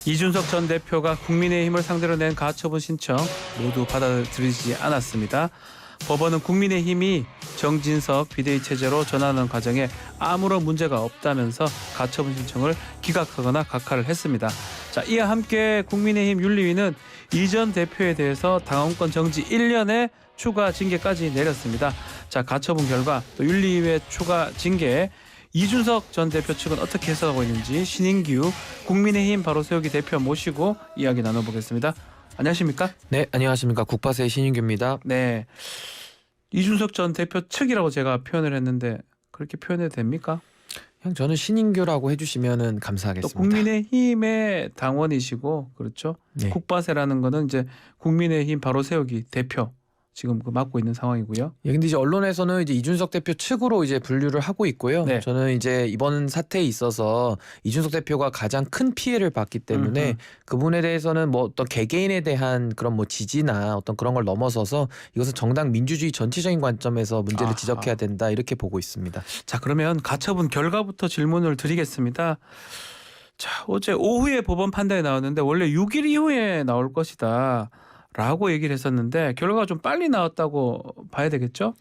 이준석 전 대표가 국민의힘을 상대로 낸 가처분 신청 모두 받아들이지 않았습니다. 법원은 국민의힘이 정진석 비대위 체제로 전환하는 과정에 아무런 문제가 없다면서 가처분 신청을 기각하거나 각하를 했습니다. 자, 이와 함께 국민의힘 윤리위는 이 전 대표에 대해서 당원권 정지 1년의 추가 징계까지 내렸습니다. 자, 가처분 결과 또 윤리위의 추가 징계 이준석 전 대표 측은 어떻게 해석하고 있는지 신인규 국민의힘 바로 세우기 대표 모시고 이야기 나눠보겠습니다. 안녕하십니까? 네, 안녕하십니까. 국파세의 신인규입니다. 네, 이준석 전 대표 측이라고 제가 표현을 했는데 그렇게 표현해도 됩니까? 그냥 저는 신인규라고 해주시면은 또 감사하겠습니다. 국민의힘의 당원이시고 그렇죠. 네. 국바세라는 거는 이제 국민의힘 바로 세우기 대표 지금 맡고 있는 상황이고요. 예, 근데 이제 언론에서는 이제 이준석 대표 측으로 이제 분류를 하고 있고요. 네. 저는 이제 이번 사태에 있어서 이준석 대표가 가장 큰 피해를 봤기 때문에 그분에 대해서는 뭐 어떤 개개인에 대한 그런 뭐 지지나 어떤 그런 걸 넘어서서 이것은 정당 민주주의 전체적인 관점에서 문제를 아하. 지적해야 된다 이렇게 보고 있습니다. 자, 그러면 가처분 결과부터 질문을 드리겠습니다. 자, 어제 오후에 법원 판단이 나왔는데 원래 6일 이후에 나올 것이다 라고 얘기를 했었는데 결과가 좀 빨리 나왔다고 봐야 되겠죠?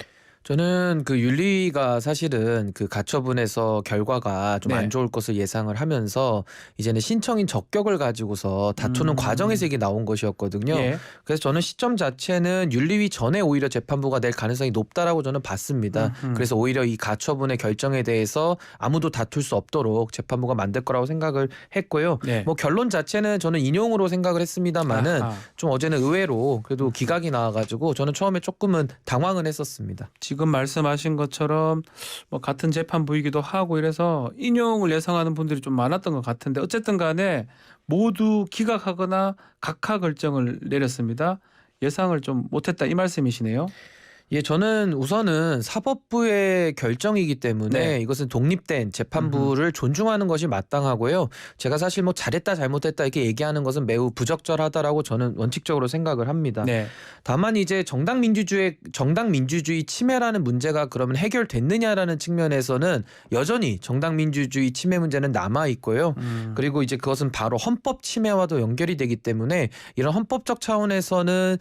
저는 그 윤리위가 사실은 그 가처분에서 결과가 좀 네. 안 좋을 것을 예상을 하면서 이제는 신청인 적격을 가지고서 다투는 과정에서 이게 나온 것이었거든요. 예. 그래서 저는 시점 자체는 윤리위 전에 오히려 재판부가 낼 가능성이 높다라고 저는 봤습니다. 그래서 오히려 이 가처분의 결정에 대해서 아무도 다툴 수 없도록 재판부가 만들 거라고 생각을 했고요. 네. 뭐 결론 자체는 저는 인용으로 생각을 했습니다만은 아하. 좀 어제는 의외로 그래도 기각이 나와가지고 저는 처음에 조금은 당황은 했었습니다. 지금 말씀하신 것처럼 뭐 같은 재판부이기도 하고 이래서 인용을 예상하는 분들이 좀 많았던 것 같은데 어쨌든 간에 모두 기각하거나 각하 결정을 내렸습니다. 예상을 좀 못했다 이 말씀이시네요. 예, 저는 우선은 사법부의 결정이기 때문에 네. 이것은 독립된 재판부를 존중하는 것이 마땅하고요. 제가 사실 뭐 잘했다 잘못했다 이렇게 얘기하는 것은 매우 부적절하다라고 저는 원칙적으로 생각을 합니다. 네. 다만 이제 정당 민주주의 침해라는 문제가 그러면 해결됐느냐라는 측면에서는 여전히 정당 민주주의 침해 문제는 남아 있고요. 그리고 이제 그것은 바로 헌법 침해와도 연결이 되기 때문에 이런 헌법적 차원에서는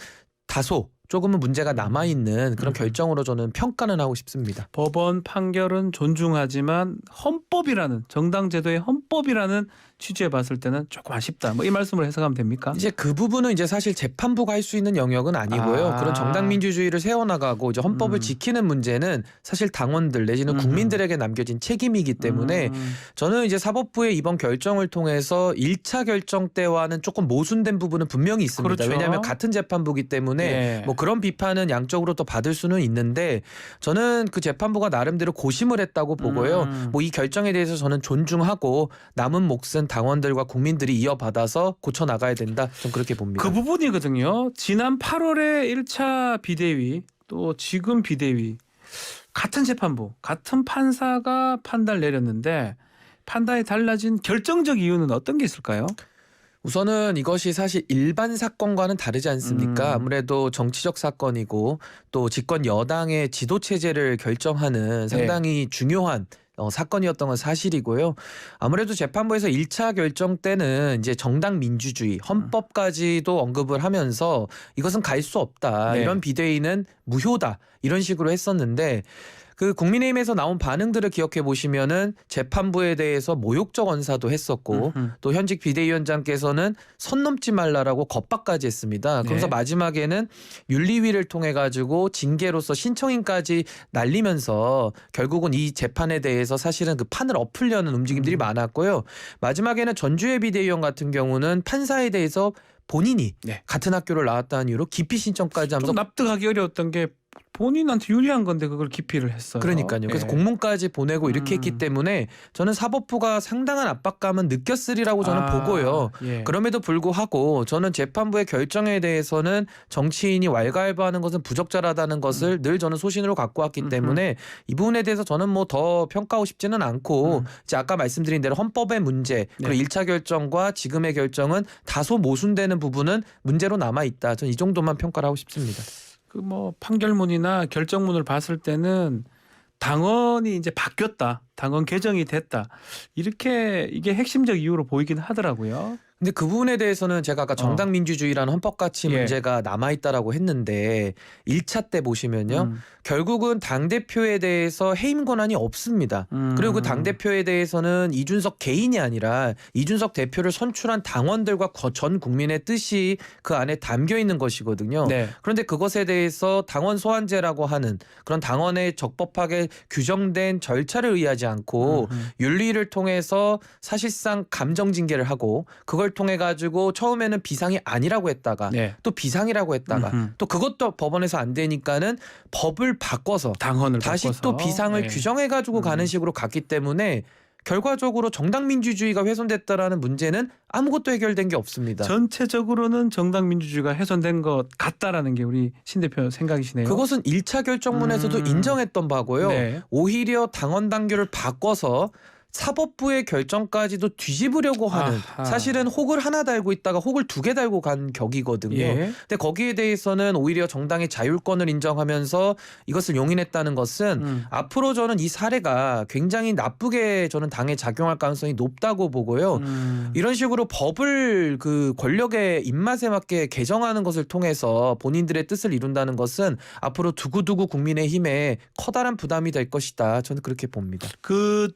다소 조금은 문제가 남아있는 그런 결정으로 저는 평가는 하고 싶습니다. 법원 판결은 존중하지만 헌법이라는 정당 제도의 헌법이라는 취지에 봤을 때는 조금 아쉽다. 뭐 이 말씀을 해석하면 됩니까? 이제 그 부분은 이제 사실 재판부가 할 수 있는 영역은 아니고요. 그런 정당 민주주의를 세워나가고 이제 헌법을 지키는 문제는 사실 당원들 내지는 국민들에게 남겨진 책임이기 때문에 저는 이제 사법부의 이번 결정을 통해서 1차 결정 때와는 조금 모순된 부분은 분명히 있습니다. 그렇죠. 왜냐하면 같은 재판부기 때문에 네. 뭐 그런 비판은 양쪽으로 또 받을 수는 있는데 저는 그 재판부가 나름대로 고심을 했다고 보고요. 뭐 이 결정에 대해서 저는 존중하고 남은 몫은 당원들과 국민들이 이어받아서 고쳐나가야 된다. 좀 그렇게 봅니다. 그 부분이거든요. 지난 8월에 1차 비대위 또 지금 비대위 같은 재판부 같은 판사가 판단을 내렸는데 판단이 달라진 결정적 이유는 어떤 게 있을까요? 우선은 이것이 사실 일반 사건과는 다르지 않습니까? 아무래도 정치적 사건이고 또 집권 여당의 지도 체제를 결정하는 상당히 중요한 사건이었던 건 사실이고요. 아무래도 재판부에서 1차 결정 때는 이제 정당 민주주의, 헌법까지도 언급을 하면서 이것은 갈 수 없다. 네. 이런 비대위는 무효다. 이런 식으로 했었는데 그 국민의힘에서 나온 반응들을 기억해 보시면은 재판부에 대해서 모욕적 언사도 했었고 또 현직 비대위원장께서는 선 넘지 말라라고 겁박까지 했습니다. 그래서 네. 마지막에는 윤리위를 통해 가지고 징계로서 신청인까지 날리면서 결국은 이 재판에 대해서 사실은 그 판을 엎으려는 움직임들이 많았고요. 마지막에는 전주혜 비대위원 같은 경우는 판사에 대해서 본인이 네. 같은 학교를 나왔다는 이유로 기피 신청까지 하면서 좀 납득하기 어려웠던 게 본인한테 유리한 건데 그걸 기피를 했어요. 그러니까요. 그래서 예. 공문까지 보내고 이렇게 했기 때문에 저는 사법부가 상당한 압박감은 느꼈으리라고 저는 보고요. 예. 그럼에도 불구하고 저는 재판부의 결정에 대해서는 정치인이 왈가왈부하는 것은 부적절하다는 것을 늘 저는 소신으로 갖고 왔기 때문에 이 부분에 대해서 저는 뭐 더 평가하고 싶지는 않고 이제 아까 말씀드린 대로 헌법의 문제 그리고 네. 1차 결정과 지금의 결정은 다소 모순되는 부분은 문제로 남아 있다. 저는 이 정도만 평가를 하고 싶습니다. 그 뭐 판결문이나 결정문을 봤을 때는 당원이 이제 바뀌었다. 당원 개정이 됐다. 이렇게 이게 핵심적 이유로 보이긴 하더라고요. 근데 그 부분에 대해서는 제가 아까 정당 민주주의라는 헌법 가치 예. 문제가 남아 있다라고 했는데 1차 때 보시면요. 결국은 당 대표에 대해서 해임 권한이 없습니다. 그리고 그 당 대표에 대해서는 이준석 개인이 아니라 이준석 대표를 선출한 당원들과 전 국민의 뜻이 그 안에 담겨 있는 것이거든요. 네. 그런데 그것에 대해서 당원 소환제라고 하는 그런 당원의 적법하게 규정된 절차를 의하지 않고 윤리를 통해서 사실상 감정 징계를 하고 그걸 통해 가지고 처음에는 비상이 아니라고 했다가 네. 또 비상이라고 했다가 또 그것도 법원에서 안 되니까는 법을 바꿔서 당헌을 다시 바꿔서. 또 비상을 네. 규정해 가지고 가는 식으로 갔기 때문에 결과적으로 정당 민주주의가 훼손됐다라는 문제는 아무것도 해결된 게 없습니다. 전체적으로는 정당 민주주의가 훼손된 것 같다라는 게 우리 신 대표 생각이시네요. 그것은 1차 결정문에서도 인정했던 바고요. 네. 오히려 당원 당규를 바꿔서 사법부의 결정까지도 뒤집으려고 하는 아하. 사실은 혹을 하나 달고 있다가 혹을 2개 달고 간 격이거든요. 예. 근데 거기에 대해서는 오히려 정당의 자율권을 인정하면서 이것을 용인했다는 것은 앞으로 저는 이 사례가 굉장히 나쁘게 저는 당에 작용할 가능성이 높다고 보고요. 이런 식으로 법을 그 권력의 입맛에 맞게 개정하는 것을 통해서 본인들의 뜻을 이룬다는 것은 앞으로 두고두고 국민의힘에 커다란 부담이 될 것이다. 저는 그렇게 봅니다. 그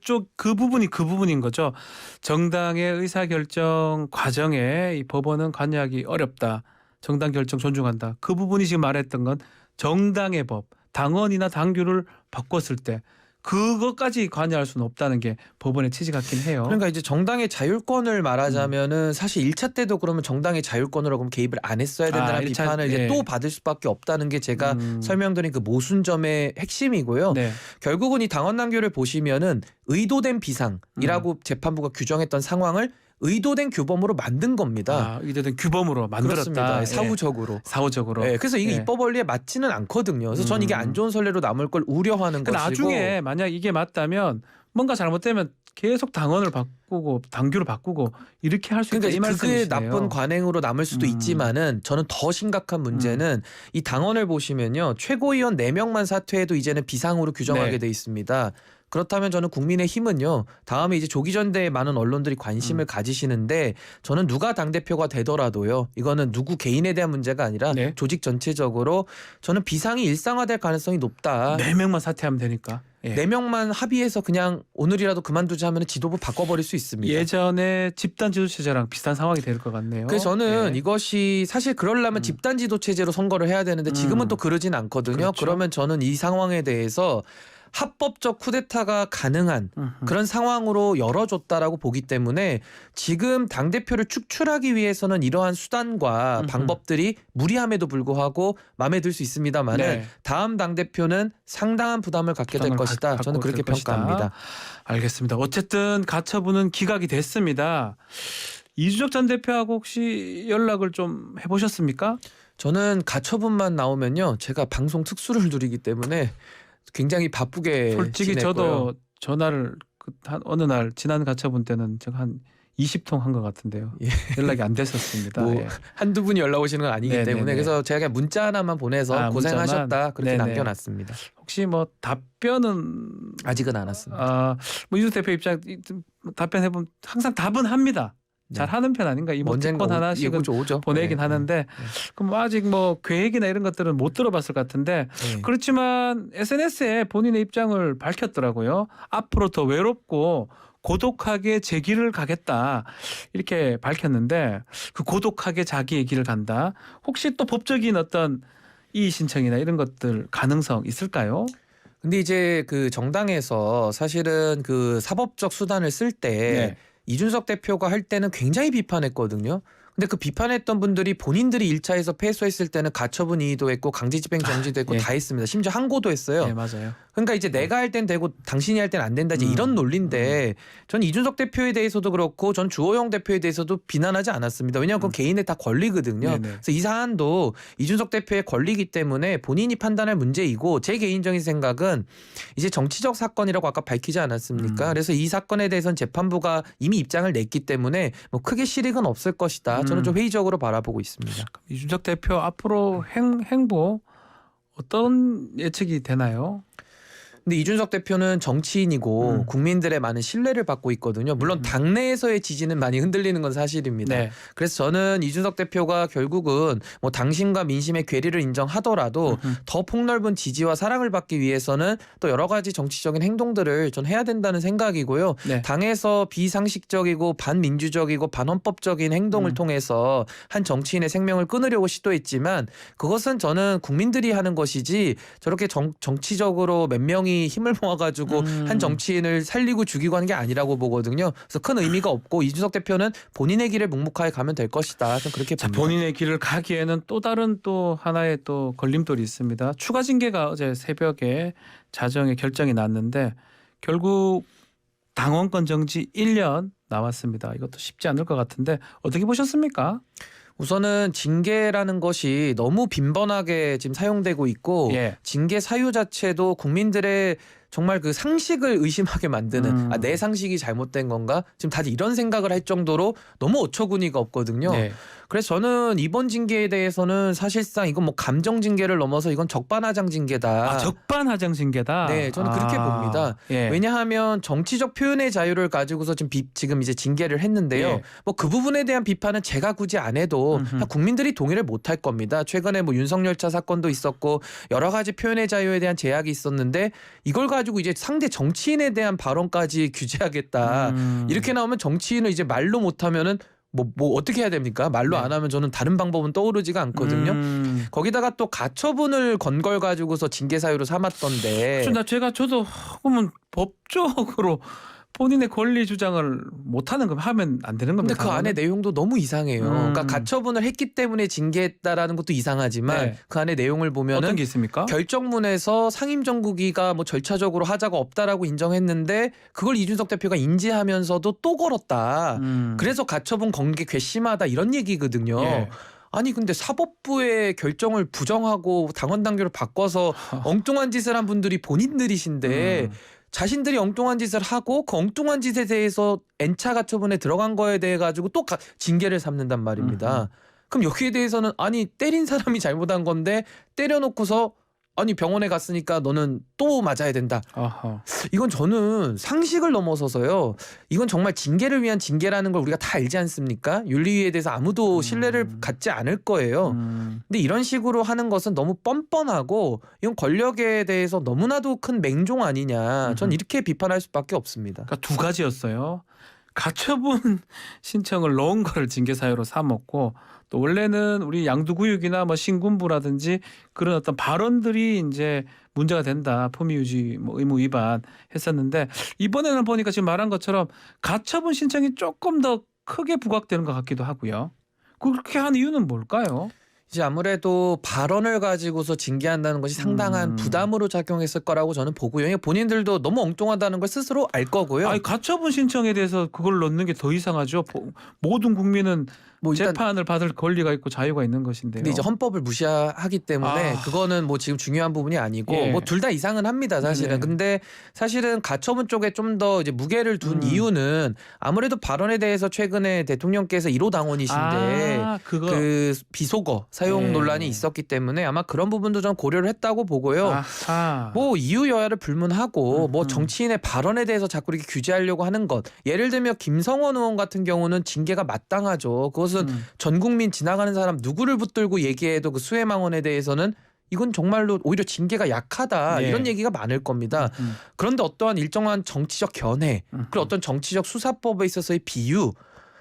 부분이 그 부분인 거죠. 정당의 의사결정 과정에 이 법원은 관여하기 어렵다. 정당 결정 존중한다. 그 부분이 지금 말했던 건 정당의 법, 당원이나 당규를 바꿨을 때 그것까지 관여할 수는 없다는 게 법원의 취지 같긴 해요. 그러니까 이제 정당의 자율권을 말하자면은 사실 1차 때도 그러면 정당의 자율권으로 그럼 개입을 안 했어야 된다는 1차, 비판을 이제 예. 또 받을 수밖에 없다는 게 제가 설명드린 그 모순점의 핵심이고요. 네. 결국은 이 당원 당규를 보시면은 의도된 비상이라고 재판부가 규정했던 상황을 의도된 규범으로 만든 겁니다. 의도된 규범으로 만들었다. 그렇습니다. 예. 사후적으로. 사후적으로. 네, 그래서 이게 예. 입법 원리에 맞지는 않거든요. 그래서 전 이게 안 좋은 선례로 남을 걸 우려하는 것이고. 나중에 만약 이게 맞다면 뭔가 잘못되면 계속 당원을 바꾸고 당규를 바꾸고 이렇게 할 수 있다 이 그러니까 그게 말씀이시네요. 나쁜 관행으로 남을 수도 있지만은 저는 더 심각한 문제는 이 당원을 보시면요. 최고위원 4명만 사퇴해도 이제는 비상으로 규정하게 네. 돼 있습니다. 그렇다면 저는 국민의힘은요. 다음에 이제 조기 전대에 많은 언론들이 관심을 가지시는데 저는 누가 당대표가 되더라도요. 이거는 누구 개인에 대한 문제가 아니라 네. 조직 전체적으로 저는 비상이 일상화될 가능성이 높다. 4명만 사퇴하면 되니까. 예. 4명만 합의해서 그냥 오늘이라도 그만두자 하면 지도부 바꿔버릴 수 있습니다. 예전에 집단 지도체제랑 비슷한 상황이 될 것 같네요. 그래서 저는 예. 이것이 사실 그러려면 집단 지도 체제로 선거를 해야 되는데 지금은 또 그러진 않거든요. 그렇죠. 그러면 저는 이 상황에 대해서 합법적 쿠데타가 가능한 그런 상황으로 열어줬다라고 보기 때문에 지금 당대표를 축출하기 위해서는 이러한 수단과 방법들이 무리함에도 불구하고 마음에 들 수 있습니다만은 네. 다음 당대표는 상당한 부담을 갖게 될 것이다. 저는 그렇게 평가합니다. 알겠습니다. 어쨌든 가처분은 기각이 됐습니다. 이준석 전 대표하고 혹시 연락을 좀 해보셨습니까? 저는 가처분만 나오면요. 제가 방송 특수를 누리기 때문에 굉장히 바쁘게 솔직히 지냈고요. 저도 전화를 어느 날 지난 가처분 때는 제가 한 20통 한 것 같은데요. 예. 연락이 안 됐었습니다. 뭐 예. 한두 분이 연락 오시는 건 아니기 네네네. 때문에 그래서 제가 그냥 문자 하나만 보내서 고생하셨다 문자만? 그렇게 네네. 남겨놨습니다. 혹시 뭐 답변은 아직은 안 왔습니다. 뭐 이준석 대표 입장 답변해보면 항상 답은 합니다. 잘 하는 편 아닌가? 이모티콘 하나씩은 오죠. 보내긴 하는데 그럼 아직 뭐 계획이나 이런 것들은 못 들어봤을 것 같은데 네. 그렇지만 SNS에 본인의 입장을 밝혔더라고요. 앞으로 더 외롭고 고독하게 제 길을 가겠다 이렇게 밝혔는데 그 고독하게 자기의 길을 간다. 혹시 또 법적인 어떤 이의 신청이나 이런 것들 가능성 있을까요? 근데 이제 그 정당에서 사실은 그 사법적 수단을 쓸 때 네. 이준석 대표가 할 때는 굉장히 비판했거든요. 근데 그 비판했던 분들이 본인들이 1차에서 패소했을 때는 가처분 이의도 했고 강제집행 정지도 했고 예. 다 했습니다. 심지어 항고도 했어요. 네, 맞아요. 그러니까 이제 내가 할 땐 되고 당신이 할 땐 안 된다 이제 이런 논리인데 전 이준석 대표에 대해서도 그렇고 전 주호영 대표에 대해서도 비난하지 않았습니다. 왜냐하면 그건 개인의 다 권리거든요. 네네. 그래서 이 사안도 이준석 대표의 권리이기 때문에 본인이 판단할 문제이고 제 개인적인 생각은 이제 정치적 사건이라고 아까 밝히지 않았습니까? 그래서 이 사건에 대해서는 재판부가 이미 입장을 냈기 때문에 뭐 크게 실익은 없을 것이다. 저는 좀 회의적으로 바라보고 있습니다. 이준석 대표 앞으로 행보 어떤 예측이 되나요? 근데 이준석 대표는 정치인이고 국민들의 많은 신뢰를 받고 있거든요. 물론 당내에서의 지지는 많이 흔들리는 건 사실입니다. 네. 그래서 저는 이준석 대표가 결국은 뭐 당신과 민심의 괴리를 인정하더라도 더 폭넓은 지지와 사랑을 받기 위해서는 또 여러 가지 정치적인 행동들을 전 해야 된다는 생각이고요. 네. 당에서 비상식적이고 반민주적이고 반헌법적인 행동을 통해서 한 정치인의 생명을 끊으려고 시도했지만 그것은 저는 국민들이 하는 것이지 저렇게 정치적으로 몇 명이 힘을 모아가지고 한 정치인을 살리고 죽이고 하는 게 아니라고 보거든요. 그래서 큰 의미가 없고 이준석 대표는 본인의 길을 묵묵하게 가면 될 것이다. 저는 그렇게 자, 봅니다. 본인의 길을 가기에는 또 다른 또 하나의 또 걸림돌이 있습니다. 추가 징계가 어제 새벽에 자정에 결정이 났는데 결국 당원권 정지 1년 나왔습니다. 이것도 쉽지 않을 것 같은데 어떻게 보셨습니까? 우선은 징계라는 것이 너무 빈번하게 지금 사용되고 있고 예. 징계 사유 자체도 국민들의 정말 그 상식을 의심하게 만드는 내 상식이 잘못된 건가? 지금 다들 이런 생각을 할 정도로 너무 어처구니가 없거든요. 네. 그래서 저는 이번 징계에 대해서는 사실상 이건 뭐 감정 징계를 넘어서 이건 적반하장 징계다. 아, 적반하장 징계다. 네, 저는 그렇게 봅니다. 예. 왜냐하면 정치적 표현의 자유를 가지고서 지금 이제 징계를 했는데요. 예. 뭐 그 부분에 대한 비판은 제가 굳이 안 해도 그냥 국민들이 동의를 못할 겁니다. 최근에 뭐 윤석열차 사건도 있었고 여러 가지 표현의 자유에 대한 제약이 있었는데 이걸 가지고 이제 상대 정치인에 대한 발언까지 규제하겠다. 이렇게 나오면 정치인을 이제 말로 못하면은 뭐 어떻게 해야 됩니까? 말로 네. 안 하면 저는 다른 방법은 떠오르지가 않거든요. 거기다가 또 가처분을 건 걸 가지고서 징계 사유로 삼았던데. 저도 그러면 법적으로 본인의 권리 주장을 못하는 거 하면 안 되는 겁니다. 근데 그 안에 내용도 너무 이상해요. 그러니까 가처분을 했기 때문에 징계했다라는 것도 이상하지만 네. 그 안에 내용을 보면은 어떤 게 있습니까? 결정문에서 상임정국위가 뭐 절차적으로 하자가 없다라고 인정했는데 그걸 이준석 대표가 인지하면서도 또 걸었다. 그래서 가처분 건 게 괘씸하다 이런 얘기거든요. 예. 아니 근데 사법부의 결정을 부정하고 당원 당규를 바꿔서 엉뚱한 짓을 한 분들이 본인들이신데 자신들이 엉뚱한 짓을 하고 그 엉뚱한 짓에 대해서 N차 가처분에 들어간 거에 대해 가지고 또 징계를 삼는단 말입니다. 그럼 여기에 대해서는 아니 때린 사람이 잘못한 건데 때려놓고서 아니 병원에 갔으니까 너는 또 맞아야 된다. 아하. 이건 저는 상식을 넘어서서요. 이건 정말 징계를 위한 징계라는 걸 우리가 다 알지 않습니까? 윤리위에 대해서 아무도 신뢰를 갖지 않을 거예요. 근데 이런 식으로 하는 것은 너무 뻔뻔하고 이건 권력에 대해서 너무나도 큰 맹종 아니냐. 전 이렇게 비판할 수밖에 없습니다. 그러니까 두 가지였어요. 가처분 신청을 넣은 거를 징계 사유로 삼았고 또 원래는 우리 양두구육이나 뭐 신군부라든지 그런 어떤 발언들이 이제 문제가 된다. 품위 유지 뭐 의무 위반 했었는데 이번에는 보니까 지금 말한 것처럼 가처분 신청이 조금 더 크게 부각되는 것 같기도 하고요. 그렇게 한 이유는 뭘까요? 이제 아무래도 발언을 가지고서 징계한다는 것이 상당한 부담으로 작용했을 거라고 저는 보고요. 본인들도 너무 엉뚱하다는 걸 스스로 알 거고요. 아니 가처분 신청에 대해서 그걸 넣는 게 더 이상하죠. 모든 국민은 뭐 일단 재판을 받을 권리가 있고 자유가 있는 것인데요. 근데 이제 헌법을 무시하기 때문에 그거는 뭐 지금 중요한 부분이 아니고 예. 뭐 둘 다 이상은 합니다 사실은. 네네. 근데 사실은 가처분 쪽에 좀 더 이제 무게를 둔 이유는 아무래도 발언에 대해서 최근에 대통령께서 1호 당원이신데 그거 그 비속어 사용 예. 논란이 있었기 때문에 아마 그런 부분도 좀 고려를 했다고 보고요. 아하. 뭐 이유 여야를 불문하고 뭐 정치인의 발언에 대해서 자꾸 이렇게 규제하려고 하는 것. 예를 들면 김성원 의원 같은 경우는 징계가 마땅하죠. 그것은 전 국민 지나가는 사람 누구를 붙들고 얘기해도 그 수해망언에 대해서는 이건 정말로 오히려 징계가 약하다 네. 이런 얘기가 많을 겁니다. 그런데 어떠한 일정한 정치적 견해 그리고 어떤 정치적 수사법에 있어서의 비유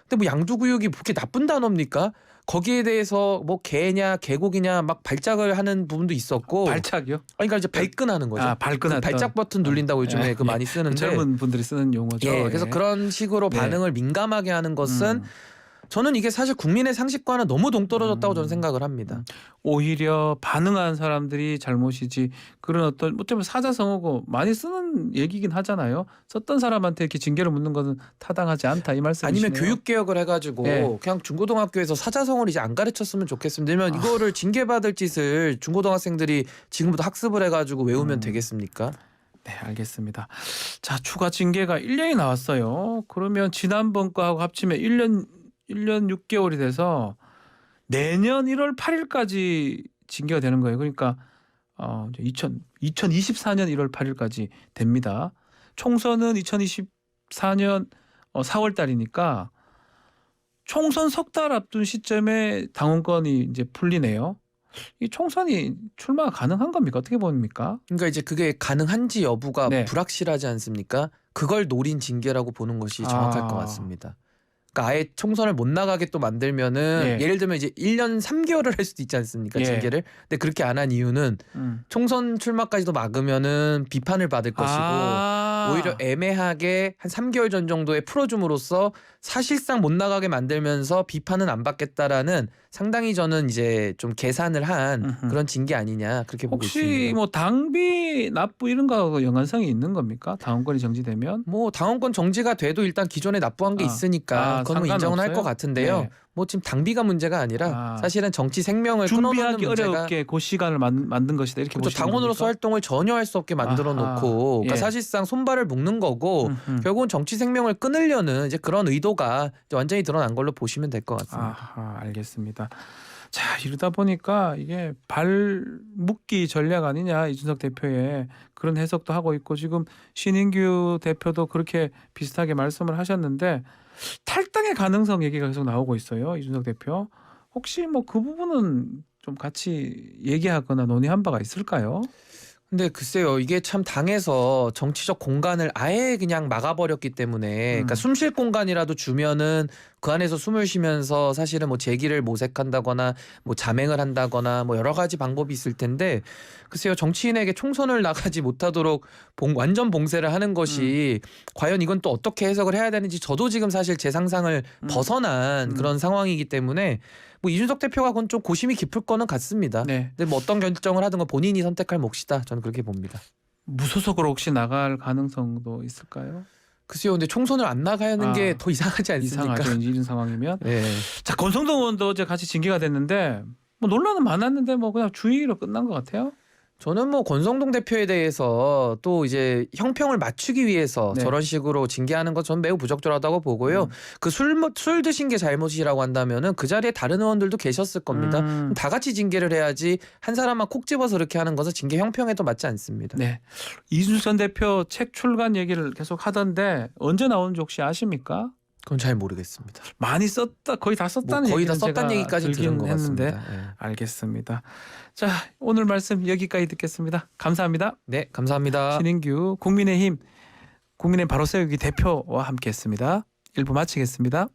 근데 뭐 양두구육이 그렇게 나쁜 단어입니까? 거기에 대해서 뭐 개냐 계곡이냐 막 발작을 하는 부분도 있었고 발착이요? 그러니까 이제 발끈하는 거죠. 아, 발끈했던. 발작 버튼 눌린다고 요즘에 예, 그 많이 쓰는데 젊은 분들이 쓰는 용어죠. 예, 그래서 예. 그런 식으로 네. 반응을 민감하게 하는 것은 저는 이게 사실 국민의 상식과는 너무 동떨어졌다고 저는 생각을 합니다. 오히려 반응한 사람들이 잘못이지 그런 어떤 어쩌면 사자성어고 많이 쓰는 얘기긴 하잖아요. 썼던 사람한테 이렇게 징계를 묻는 것은 타당하지 않다 이 말씀이시네요. 아니면 교육 개혁을 해가지고 네. 그냥 중고등학교에서 사자성어를 이제 안 가르쳤으면 좋겠습니다. 왜냐면 이거를 징계받을 짓을 중고등학생들이 지금부터 학습을 해가지고 외우면 되겠습니까? 네, 알겠습니다. 자, 추가 징계가 1년이 나왔어요. 그러면 지난번 거하고 합치면 1년 6개월이 돼서 내년 1월 8일까지 징계가 되는 거예요. 그러니까 이제 2024년 1월 8일까지 됩니다. 총선은 2024년 4월 달이니까 총선 석 달 앞둔 시점에 당원권이 이제 풀리네요. 이 총선이 출마가 가능한 겁니까? 어떻게 봅니까? 그러니까 이제 그게 가능한지 여부가 네. 불확실하지 않습니까? 그걸 노린 징계라고 보는 것이 정확할 것 같습니다. 그러니까 아예 총선을 못 나가게 또 만들면은 예. 예를 들면 이제 1년 3개월을 할 수도 있지 않습니까? 예. 징계를. 근데 그렇게 안 한 이유는 총선 출마까지도 막으면은 비판을 받을 것이고 오히려 애매하게 한 3개월 전 정도에 풀어줌으로써 사실상 못 나가게 만들면서 비판은 안 받겠다라는 상당히 저는 이제 좀 계산을 한 그런 징계 아니냐 그렇게 보고 혹시 있습니다. 뭐 당비 납부 이런 거하고 연관성이 있는 겁니까? 당원권이 정지되면? 뭐 당원권 정지가 돼도 일단 기존에 납부한 게 있으니까 그건 뭐 인정은 할 것 상관없어요? 같은데요. 네. 뭐 지금 당비가 문제가 아니라 사실은 정치 생명을 끊어놓는 준비하기 문제가 어렵게 그 시간을 만든 것이다 이렇게 그렇죠. 보시는 당원으로서 겁니까? 활동을 전혀 할 수 없게 만들어 놓고 그러니까 예. 사실상 손발을 묶는 거고 결국은 정치 생명을 끊으려는 이제 그런 의도가 이제 완전히 드러난 걸로 보시면 될 것 같습니다. 알겠습니다. 자, 이러다 보니까 이게 발 묶기 전략 아니냐 이준석 대표의 그런 해석도 하고 있고 지금 신인규 대표도 그렇게 비슷하게 말씀을 하셨는데 탈당의 가능성 얘기가 계속 나오고 있어요. 이준석 대표. 혹시 뭐 그 부분은 좀 같이 얘기하거나 논의한 바가 있을까요? 근데 글쎄요, 이게 참 당에서 정치적 공간을 아예 그냥 막아버렸기 때문에, 그러니까 숨 쉴 공간이라도 주면은 그 안에서 숨을 쉬면서 사실은 뭐 재기를 모색한다거나 뭐 자맹을 한다거나 뭐 여러 가지 방법이 있을 텐데, 글쎄요, 정치인에게 총선을 나가지 못하도록 완전 봉쇄를 하는 것이 과연 이건 또 어떻게 해석을 해야 되는지 저도 지금 사실 제 상상을 벗어난 그런 상황이기 때문에 뭐 이준석 대표가 그건 좀 고심이 깊을 거는 같습니다. 네. 근데 뭐 어떤 결정을 하든 건 본인이 선택할 몫이다. 저는 그렇게 봅니다. 무소속으로 혹시 나갈 가능성도 있을까요? 글쎄요, 근데 총선을 안 나가는 게 더 이상하지 않습니까? 이상하죠. 이런 상황이면. 네. 자, 권성동 의원도 어제 같이 징계가 됐는데 뭐 논란은 많았는데 뭐 그냥 주의로 끝난 것 같아요. 저는 뭐 권성동 대표에 대해서 또 이제 형평을 맞추기 위해서 네. 저런 식으로 징계하는 건 저는 매우 부적절하다고 보고요. 그 술 드신 게 잘못이라고 한다면은 그 자리에 다른 의원들도 계셨을 겁니다. 다 같이 징계를 해야지 한 사람만 콕 집어서 이렇게 하는 것은 징계 형평에도 맞지 않습니다. 네. 이준석 전 대표 책 출간 얘기를 계속 하던데 언제 나오는지 혹시 아십니까? 그건 잘 모르겠습니다. 많이 썼다, 거의 다 썼다는 뭐 거의 다 얘기는 썼다는 제가 얘기까지 들은 것 했는데 같습니다. 네. 알겠습니다. 자, 오늘 말씀 여기까지 듣겠습니다. 감사합니다. 네, 감사합니다. 신인규 국민의힘 바로 세우기 대표와 함께했습니다. 1부 마치겠습니다.